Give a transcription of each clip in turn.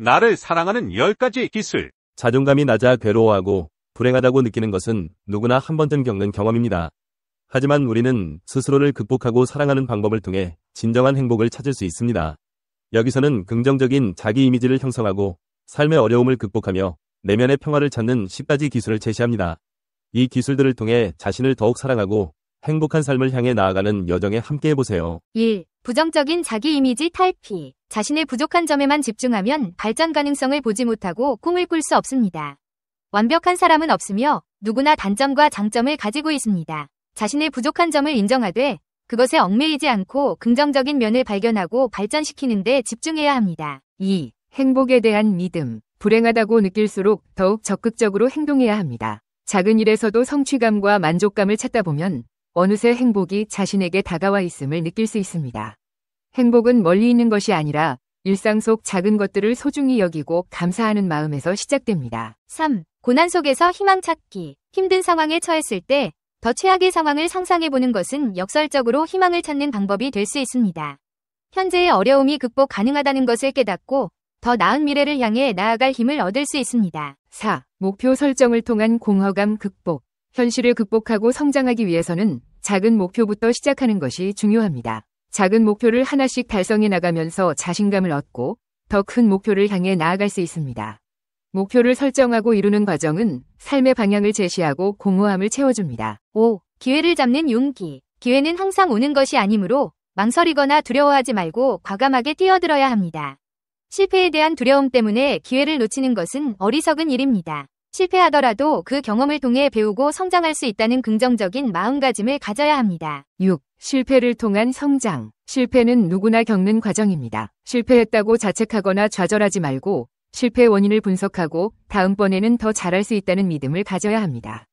나를 사랑하는 10가지 기술. 자존감이 낮아 괴로워하고 불행하다고 느끼는 것은 누구나 한 번쯤 겪는 경험입니다. 하지만 우리는 스스로를 극복하고 사랑하는 방법을 통해 진정한 행복을 찾을 수 있습니다. 여기서는 긍정적인 자기 이미지를 형성하고 삶의 어려움을 극복하며 내면의 평화를 찾는 10가지 기술을 제시합니다. 이 기술들을 통해 자신을 더욱 사랑하고 행복한 삶을 향해 나아가는 여정에 함께해보세요. 1. 부정적인 자기 이미지 탈피. 자신의 부족한 점에만 집중하면 발전 가능성을 보지 못하고 꿈을 꿀 수 없습니다. 완벽한 사람은 없으며 누구나 단점과 장점을 가지고 있습니다. 자신의 부족한 점을 인정하되 그것에 얽매이지 않고 긍정적인 면을 발견하고 발전시키는 데 집중해야 합니다. 2. 행복에 대한 믿음. 불행하다고 느낄수록 더욱 적극적으로 행동해야 합니다. 작은 일에서도 성취감과 만족감을 찾다 보면 어느새 행복이 자신에게 다가와 있음을 느낄 수 있습니다. 행복은 멀리 있는 것이 아니라 일상 속 작은 것들을 소중히 여기고 감사하는 마음에서 시작됩니다. 3. 고난 속에서 희망 찾기. 힘든 상황에 처했을 때 더 최악의 상황을 상상해보는 것은 역설적으로 희망을 찾는 방법이 될 수 있습니다. 현재의 어려움이 극복 가능하다는 것을 깨닫고 더 나은 미래를 향해 나아갈 힘을 얻을 수 있습니다. 4. 목표 설정을 통한 공허감 극복. 현실을 극복하고 성장하기 위해서는 작은 목표부터 시작하는 것이 중요합니다. 작은 목표를 하나씩 달성해 나가면서 자신감을 얻고 더 큰 목표를 향해 나아갈 수 있습니다. 목표를 설정하고 이루는 과정은 삶의 방향을 제시하고 공허함을 채워줍니다. 5. 기회를 잡는 용기. 기회는 항상 오는 것이 아니므로 망설이거나 두려워하지 말고 과감하게 뛰어들어야 합니다. 실패에 대한 두려움 때문에 기회를 놓치는 것은 어리석은 일입니다. 실패하더라도 그 경험을 통해 배우고 성장할 수 있다는 긍정적인 마음가짐을 가져야 합니다. 6. 실패를 통한 성장. 실패는 누구나 겪는 과정입니다. 실패했다고 자책하거나 좌절하지 말고 실패의 원인을 분석하고 다음번에는 더 잘할 수 있다는 믿음을 가져야 합니다.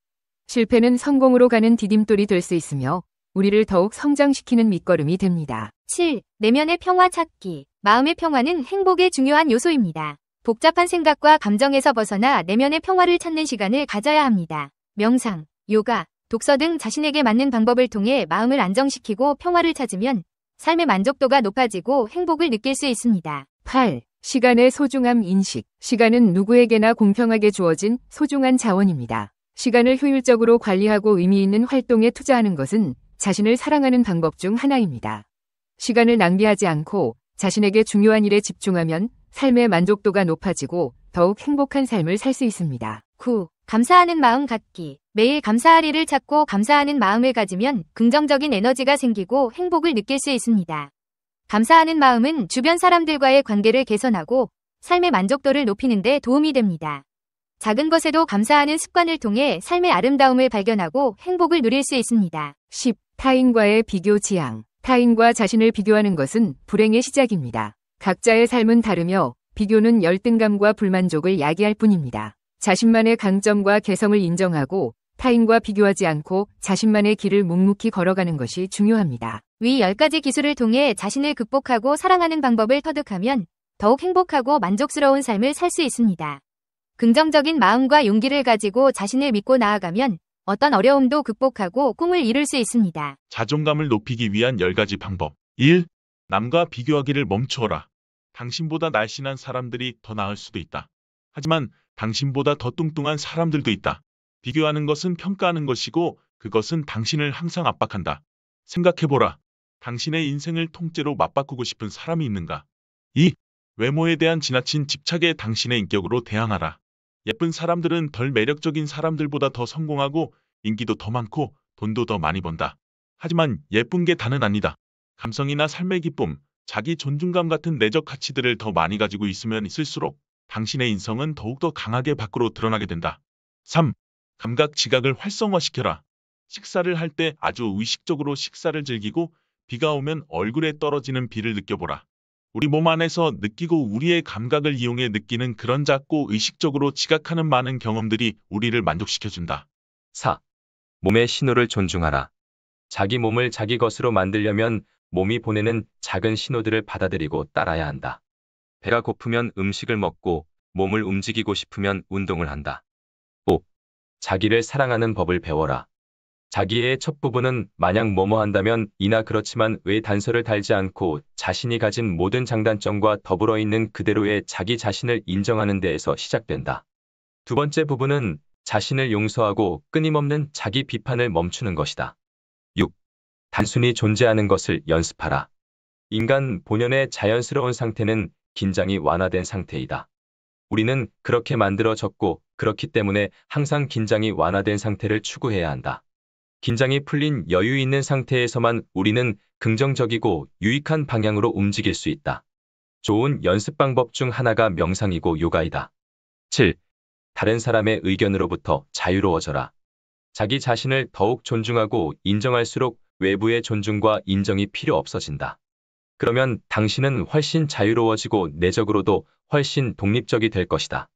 실패는 성공으로 가는 디딤돌이 될 수 있으며 우리를 더욱 성장시키는 밑거름이 됩니다. 7. 내면의 평화 찾기. 마음의 평화는 행복의 중요한 요소입니다. 복잡한 생각과 감정에서 벗어나 내면의 평화를 찾는 시간을 가져야 합니다. 명상, 요가, 독서 등 자신에게 맞는 방법을 통해 마음을 안정시키고 평화를 찾으면 삶의 만족도가 높아지고 행복을 느낄 수 있습니다. 8. 시간의 소중함 인식. 시간은 누구에게나 공평하게 주어진 소중한 자원입니다. 시간을 효율적으로 관리하고 의미 있는 활동에 투자하는 것은 자신을 사랑하는 방법 중 하나입니다. 시간을 낭비하지 않고 자신에게 중요한 일에 집중하면 삶의 만족도가 높아지고 더욱 행복한 삶을 살 수 있습니다. 9. 감사하는 마음 갖기. 매일 감사할 일을 찾고 감사하는 마음을 가지면 긍정적인 에너지가 생기고 행복을 느낄 수 있습니다. 감사하는 마음은 주변 사람들과의 관계를 개선하고 삶의 만족도를 높이는 데 도움이 됩니다. 작은 것에도 감사하는 습관을 통해 삶의 아름다움을 발견하고 행복을 누릴 수 있습니다. 10. 타인과의 비교 지향. 타인과 자신을 비교하는 것은 불행의 시작입니다. 각자의 삶은 다르며 비교는 열등감과 불만족을 야기할 뿐입니다. 자신만의 강점과 개성을 인정하고 타인과 비교하지 않고 자신만의 길을 묵묵히 걸어가는 것이 중요합니다. 위 10가지 기술을 통해 자신을 극복하고 사랑하는 방법을 터득하면 더욱 행복하고 만족스러운 삶을 살 수 있습니다. 긍정적인 마음과 용기를 가지고 자신을 믿고 나아가면 어떤 어려움도 극복하고 꿈을 이룰 수 있습니다. 자존감을 높이기 위한 10가지 방법. 1. 남과 비교하기를 멈추어라. 당신보다 날씬한 사람들이 더 나을 수도 있다. 하지만 당신보다 더 뚱뚱한 사람들도 있다. 비교하는 것은 평가하는 것이고 그것은 당신을 항상 압박한다. 생각해보라. 당신의 인생을 통째로 맞바꾸고 싶은 사람이 있는가? 2. 외모에 대한 지나친 집착에 당신의 인격으로 대항하라. 예쁜 사람들은 덜 매력적인 사람들보다 더 성공하고 인기도 더 많고 돈도 더 많이 번다. 하지만 예쁜 게 다는 아니다. 감성이나 삶의 기쁨, 자기 존중감 같은 내적 가치들을 더 많이 가지고 있으면 있을수록 당신의 인성은 더욱더 강하게 밖으로 드러나게 된다. 3. 감각 지각을 활성화시켜라. 식사를 할 때 아주 의식적으로 식사를 즐기고 비가 오면 얼굴에 떨어지는 비를 느껴보라. 우리 몸 안에서 느끼고 우리의 감각을 이용해 느끼는 그런 작고 의식적으로 지각하는 많은 경험들이 우리를 만족시켜준다. 4. 몸의 신호를 존중하라. 자기 몸을 자기 것으로 만들려면 몸이 보내는 작은 신호들을 받아들이고 따라야 한다. 배가 고프면 음식을 먹고 몸을 움직이고 싶으면 운동을 한다. 5. 자기를 사랑하는 법을 배워라. 자기의 첫 부분은 만약 뭐뭐 한다면 이나 그렇지만 왜 단서를 달지 않고 자신이 가진 모든 장단점과 더불어 있는 그대로의 자기 자신을 인정하는 데에서 시작된다. 두 번째 부분은 자신을 용서하고 끊임없는 자기 비판을 멈추는 것이다. 6. 단순히 존재하는 것을 연습하라. 인간 본연의 자연스러운 상태는 긴장이 완화된 상태이다. 우리는 그렇게 만들어졌고 그렇기 때문에 항상 긴장이 완화된 상태를 추구해야 한다. 긴장이 풀린 여유 있는 상태에서만 우리는 긍정적이고 유익한 방향으로 움직일 수 있다. 좋은 연습 방법 중 하나가 명상이고 요가이다. 7. 다른 사람의 의견으로부터 자유로워져라. 자기 자신을 더욱 존중하고 인정할수록 외부의 존중과 인정이 필요 없어진다. 그러면 당신은 훨씬 자유로워지고 내적으로도 훨씬 독립적이 될 것이다.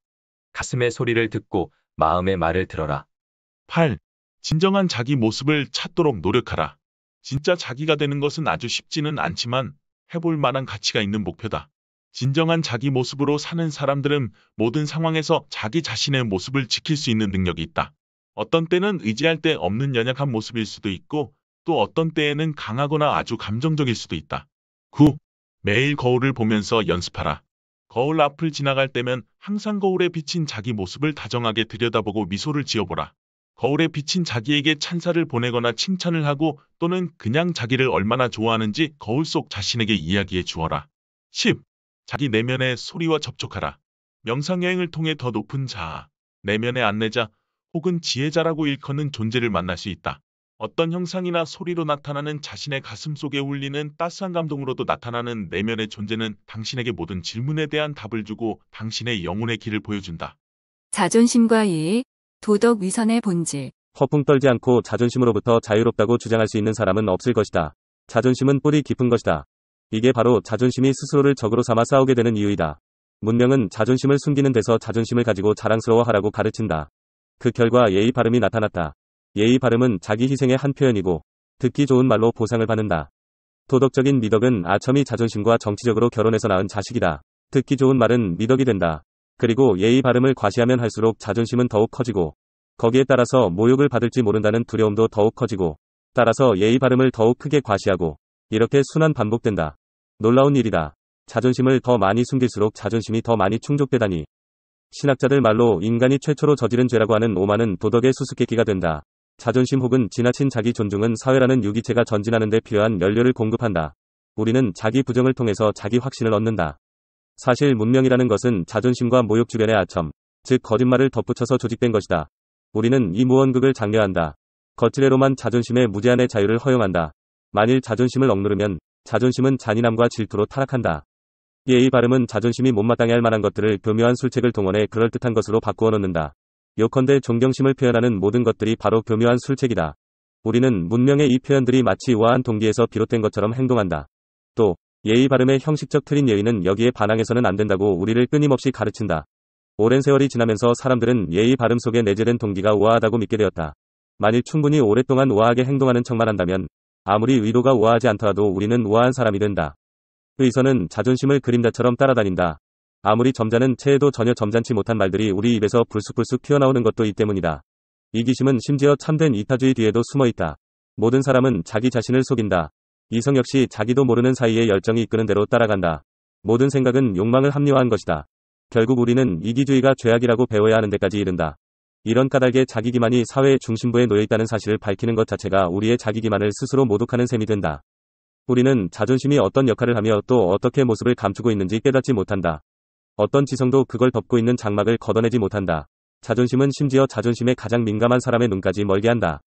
가슴의 소리를 듣고 마음의 말을 들어라. 8. 진정한 자기 모습을 찾도록 노력하라. 진짜 자기가 되는 것은 아주 쉽지는 않지만 해볼 만한 가치가 있는 목표다. 진정한 자기 모습으로 사는 사람들은 모든 상황에서 자기 자신의 모습을 지킬 수 있는 능력이 있다. 어떤 때는 의지할 데 없는 연약한 모습일 수도 있고 또 어떤 때에는 강하거나 아주 감정적일 수도 있다. 9. 매일 거울을 보면서 연습하라. 거울 앞을 지나갈 때면 항상 거울에 비친 자기 모습을 다정하게 들여다보고 미소를 지어보라. 거울에 비친 자기에게 찬사를 보내거나 칭찬을 하고 또는 그냥 자기를 얼마나 좋아하는지 거울 속 자신에게 이야기해 주어라. 10. 자기 내면의 소리와 접촉하라. 명상여행을 통해 더 높은 자아, 내면의 안내자 혹은 지혜자라고 일컫는 존재를 만날 수 있다. 어떤 형상이나 소리로 나타나는 자신의 가슴 속에 울리는 따스한 감동으로도 나타나는 내면의 존재는 당신에게 모든 질문에 대한 답을 주고 당신의 영혼의 길을 보여준다. 자존심과 이익, 도덕 위선의 본질. 허풍 떨지 않고 자존심으로부터 자유롭다고 주장할 수 있는 사람은 없을 것이다. 자존심은 뿌리 깊은 것이다. 이게 바로 자존심이 스스로를 적으로 삼아 싸우게 되는 이유이다. 문명은 자존심을 숨기는 데서 자존심을 가지고 자랑스러워하라고 가르친다. 그 결과 예의 바름이 나타났다. 예의 바름은 자기 희생의 한 표현이고 듣기 좋은 말로 보상을 받는다. 도덕적인 미덕은 아첨이 자존심과 정치적으로 결혼해서 낳은 자식이다. 듣기 좋은 말은 미덕이 된다. 그리고 예의 바름을 과시하면 할수록 자존심은 더욱 커지고 거기에 따라서 모욕을 받을지 모른다는 두려움도 더욱 커지고 따라서 예의 바름을 더욱 크게 과시하고 이렇게 순환 반복된다. 놀라운 일이다. 자존심을 더 많이 숨길수록 자존심이 더 많이 충족되다니. 신학자들 말로 인간이 최초로 저지른 죄라고 하는 오만은 도덕의 수수께끼가 된다. 자존심 혹은 지나친 자기 존중은 사회라는 유기체가 전진하는 데 필요한 연료를 공급한다. 우리는 자기 부정을 통해서 자기 확신을 얻는다. 사실 문명이라는 것은 자존심과 모욕 주변의 아첨, 즉 거짓말을 덧붙여서 조직된 것이다. 우리는 이 무언극을 장려한다. 거칠애로만 자존심의 무제한의 자유를 허용한다. 만일 자존심을 억누르면 자존심은 잔인함과 질투로 타락한다. 예의 바름은 자존심이 못마땅해 할 만한 것들을 교묘한 술책을 동원해 그럴듯한 것으로 바꾸어 놓는다. 요컨대 존경심을 표현하는 모든 것들이 바로 교묘한 술책이다. 우리는 문명의 이 표현들이 마치 우아한 동기에서 비롯된 것처럼 행동한다. 또 예의 바름의 형식적 틀린 예의는 여기에 반항해서는 안 된다고 우리를 끊임없이 가르친다. 오랜 세월이 지나면서 사람들은 예의 바름 속에 내재된 동기가 우아하다고 믿게 되었다. 만일 충분히 오랫동안 우아하게 행동하는 척만 한다면 아무리 의도가 우아하지 않더라도 우리는 우아한 사람이 된다. 의선은 자존심을 그림자처럼 따라다닌다. 아무리 점잖은 체에도 전혀 점잖지 못한 말들이 우리 입에서 불쑥불쑥 튀어나오는 것도 이 때문이다. 이기심은 심지어 참된 이타주의 뒤에도 숨어있다. 모든 사람은 자기 자신을 속인다. 이성 역시 자기도 모르는 사이에 열정이 이끄는 대로 따라간다. 모든 생각은 욕망을 합리화한 것이다. 결국 우리는 이기주의가 죄악이라고 배워야 하는 데까지 이른다. 이런 까닭에 자기기만이 사회의 중심부에 놓여있다는 사실을 밝히는 것 자체가 우리의 자기기만을 스스로 모독하는 셈이 된다. 우리는 자존심이 어떤 역할을 하며 또 어떻게 모습을 감추고 있는지 깨닫지 못한다. 어떤 지성도 그걸 덮고 있는 장막을 걷어내지 못한다. 자존심은 심지어 자존심에 가장 민감한 사람의 눈까지 멀게 한다.